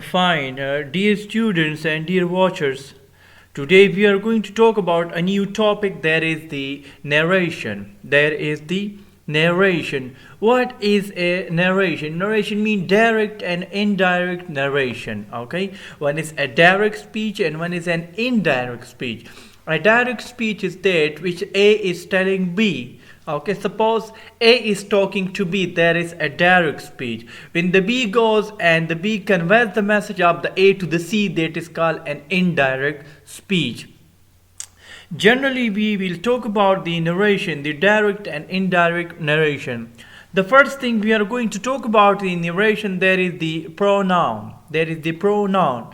Fine, dear students and dear watchers, today we are going to talk about a new topic, that is the narration. There is the narration. What is a narration? Narration means direct and indirect narration. Okay, one is a direct speech and one is an indirect speech. A direct speech is that which A is telling B. Okay, suppose A is talking to B, there is a direct speech. When the B goes and the B conveys the message of the A to the C, that is called an indirect speech. Generally, we will talk about the narration, the direct and indirect narration. The first thing we are going to talk about in narration, there is the pronoun. There is the pronoun.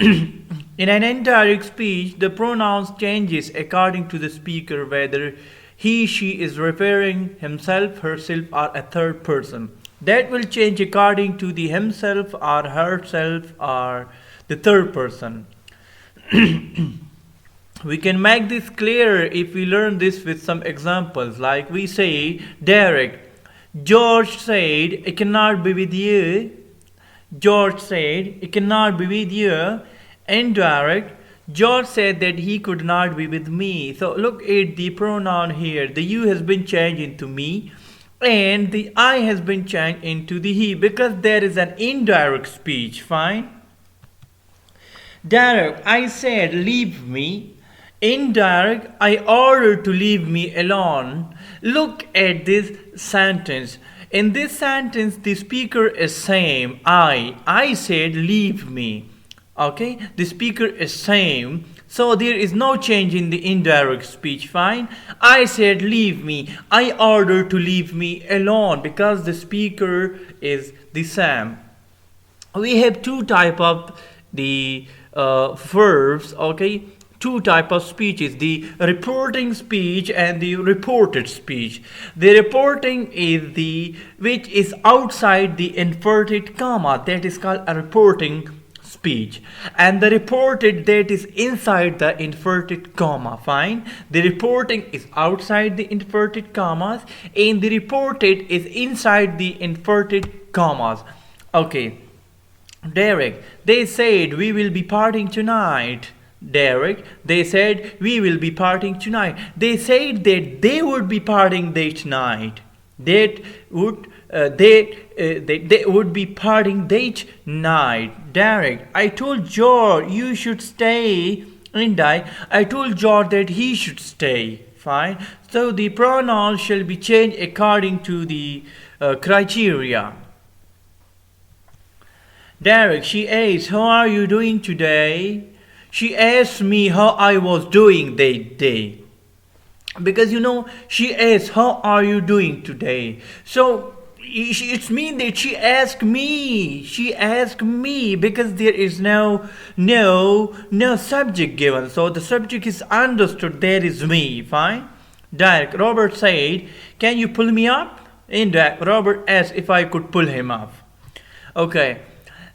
In an indirect speech, the pronouns changes according to the speaker, whether he, she is referring himself, herself, or a third person. That will change according to the himself or herself or the third person. We can make this clearer if we learn this with some examples. Like we say, direct. George said, I cannot be with you. George said, I cannot be with you. Indirect. George said that he could not be with me. So look at the pronoun here. The you has been changed into me and the I has been changed into the he, because there is an indirect speech. Fine. Direct, I said leave me. Indirect, I ordered to leave me alone. Look at this sentence. In this sentence, the speaker is saying I said leave me. Okay, the speaker is saying, so there is no change in the indirect speech. Fine. I said leave me. I ordered to leave me alone, because the speaker is the same. We have two type of the verbs. Okay, two type of speeches: the reporting speech and the reported speech. The reporting is the which is outside the inverted comma. That is called a reporting speech, and the reported, that is inside the inverted comma. Fine. The reporting is outside the inverted commas and the reported is inside the inverted commas. Okay. Derek, they said we will be partying tonight. Derek, they said we will be partying tonight. They said that they would be partying that night. They would be partying that night. Derek, I told George you should stay, and I told George that he should stay. Fine. So the pronouns shall be changed according to the criteria. Derek, she asked, how are you doing today? She asked me how I was doing that day. Because she asked, how are you doing today? So it's mean that she asked me. She asked me because there is no subject given. So the subject is understood. There is me. Fine. Direct. Robert said, can you pull me up? Indirect. Robert asked if I could pull him up. Okay.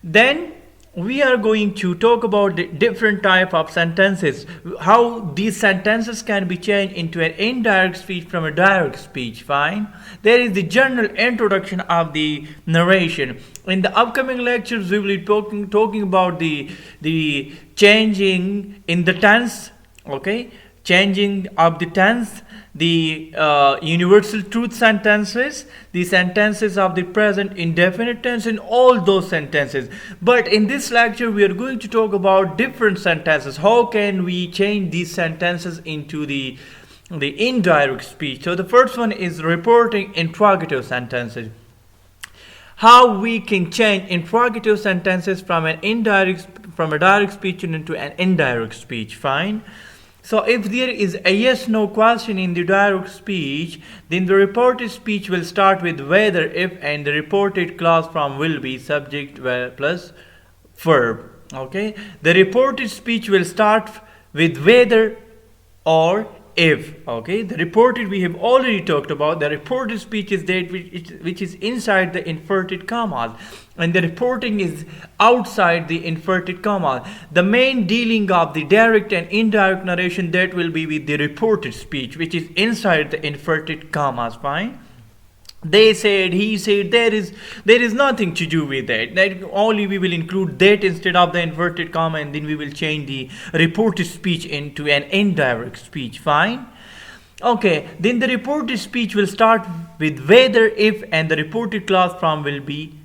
Then we are going to talk about the different type of sentences, how these sentences can be changed into an indirect speech from a direct speech. Fine. There is the general introduction of the narration. In the upcoming lectures, we will be talking about the changing in the tense. Okay, changing of the tense, the universal truth sentences, the sentences of the present indefinite tense, and all those sentences. But in this lecture, we are going to talk about different sentences. How can we change these sentences into the indirect speech? So the first one is reporting interrogative sentences. How we can change interrogative sentences from a direct speech into an indirect speech. Fine. So if there is a yes/no question in the direct speech, then the reported speech will start with whether, if, and the reported clause from will be subject plus verb. Okay, the reported speech will start with whether or if. Okay, the reported we have already talked about. The reported speech is that which is inside the inverted commas, and the reporting is outside the inverted commas. The main dealing of the direct and indirect narration, that will be with the reported speech, which is inside the inverted commas. Fine. They said, he said, there is nothing to do with that. That only we will include that instead of the inverted comma, and then we will change the reported speech into an indirect speech. Fine. Okay, then the reported speech will start with whether, if, and the reported clause form will be,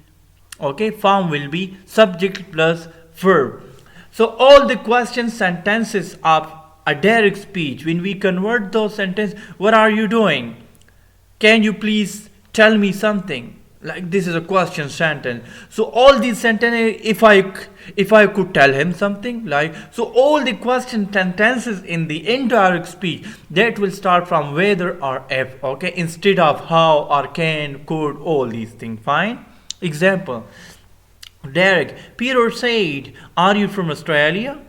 okay, form will be subject plus verb. So all the question sentences of a direct speech, when we convert those sentences, what are you doing? Can you please tell me something? Like, this is a question sentence. So all these sentences, if I could tell him something, like, so all the question sentences in the indirect speech, that will start from whether or if, okay, instead of how or can, could, all these things. Fine. Example: Derek, Peter said, are you from Australia?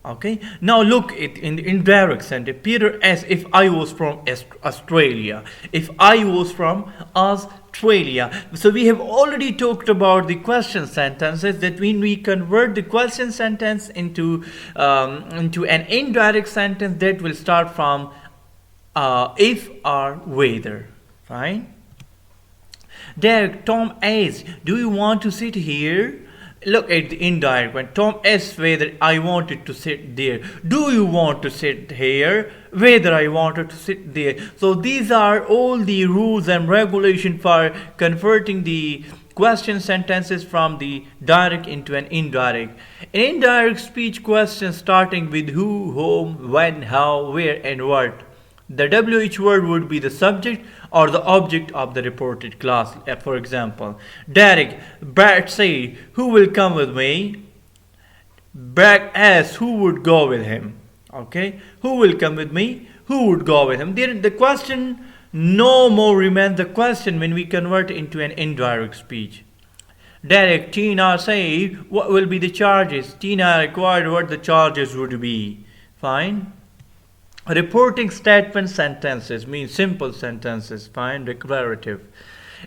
Okay, now look it in the indirect sentence. Peter asked if I was from Australia. If I was from Australia. So we have already talked about the question sentences, that when we convert the question sentence into an indirect sentence, that will start from if or whether. Fine. Derek, Tom asked, do you want to sit here? Look at the indirect one. Tom asked whether I wanted to sit there. Do you want to sit here? Whether I wanted to sit there. So these are all the rules and regulations for converting the question sentences from the direct into an indirect. An indirect speech question starting with who, whom, when, how, where, and what. The WH word would be the subject or the object of the reported class. For example, Derek, Brad said, who will come with me? Brad asked who would go with him. Okay, who will come with me? Who would go with him? The question no more remains the question when we convert it into an indirect speech. Derek, Tina said, what will be the charges? Tina required what the charges would be. Fine. Reporting statement sentences means simple sentences. Fine. Declarative.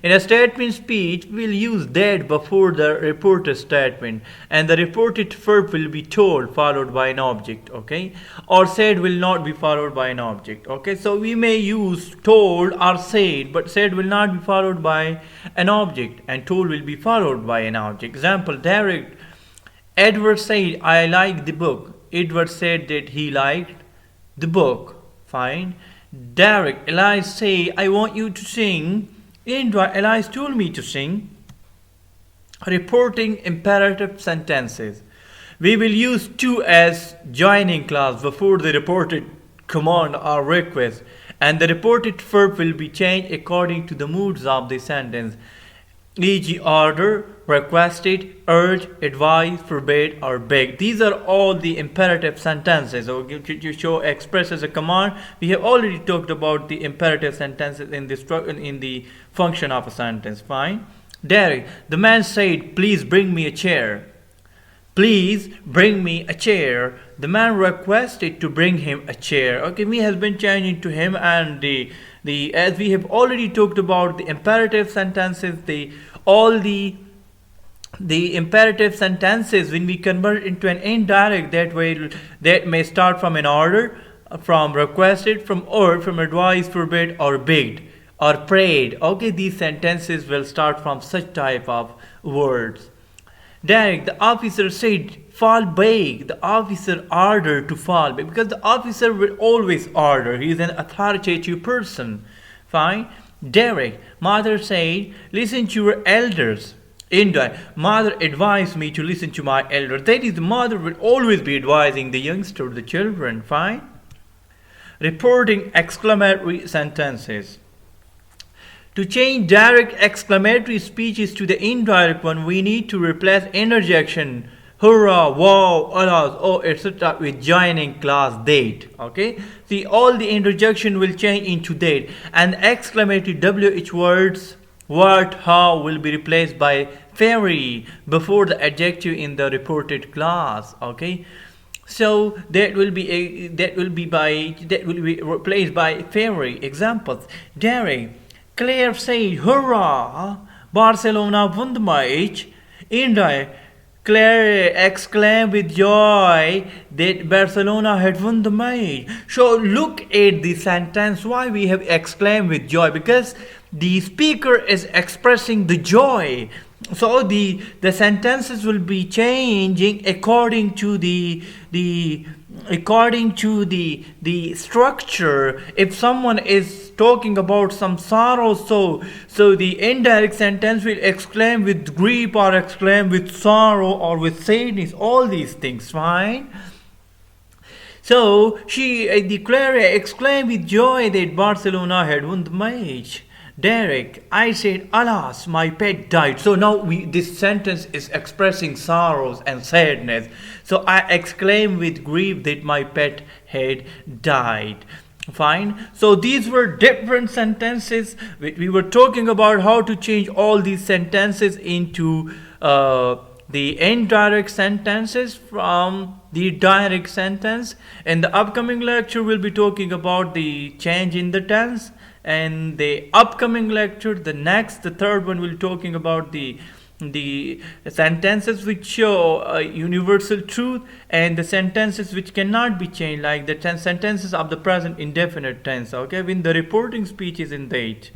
In a statement speech, we'll use that before the reported statement, and the reported verb will be told followed by an object, okay? Or said will not be followed by an object, okay? So we may use told or said, but said will not be followed by an object, and told will be followed by an object. Example, Derek, Edward said, I like the book. Edward said that he liked the book. Fine. Derek, Elias say, I want you to sing. Elias told me to sing. Reporting imperative sentences. We will use to as joining clause before the reported command or request, and the reported verb will be changed according to the moods of the sentence, e.g. order, requested, urge, advise, forbade, or beg. These are all the imperative sentences. So to show express as a command, we have already talked about the imperative sentences in the function of a sentence. Fine. Derek, the man said, please bring me a chair. Please bring me a chair. The man requested to bring him a chair. Okay, me has been changed to him, and the as we have already talked about the imperative sentences, the imperative sentences, when we convert into an indirect, that may start from an order, from requested, from urged, from advised, forbid, or begged, or prayed. Okay, these sentences will start from such type of words. Derek, the officer said, fall back. The officer ordered to fall back, because the officer will always order. He is an authoritative person. Fine. Derek, mother said, listen to your elders. Indirect, mother advised me to listen to my elders. That is, the mother will always be advising the youngster, the children. Fine. Reporting exclamatory sentences. To change direct exclamatory speeches to the indirect one, we need to replace interjection, hurrah, wow, alas, oh, etc. with joining clause that. Okay? See, all the interjection will change into that, and exclamatory WH words, what, how, will be replaced by very before the adjective in the reported clause. Okay? So that will be replaced by very. Examples. Derek, Claire said, hurrah, Barcelona won the match. India, Claire exclaimed with joy that Barcelona had won the match. So look at the sentence, why we have exclaimed with joy, because the speaker is expressing the joy. So the sentences will be changing according to the structure. If someone is talking about some sorrow, so the indirect sentence will exclaim with grief, or exclaim with sorrow, or with sadness, all these things, fine. So the Clara exclaimed with joy that Barcelona had won the match. Derek, I said, alas, my pet died. So now this sentence is expressing sorrows and sadness. So I exclaim with grief that my pet had died. Fine. So these were different sentences. We were talking about how to change all these sentences into the indirect sentences from the direct sentence. In the upcoming lecture, we'll be talking about the change in the tense. And the upcoming lecture, the third one, we'll be talking about the sentences which show a universal truth, and the sentences which cannot be changed, like the sentences of the present indefinite tense. Okay, when the reporting speech is in date.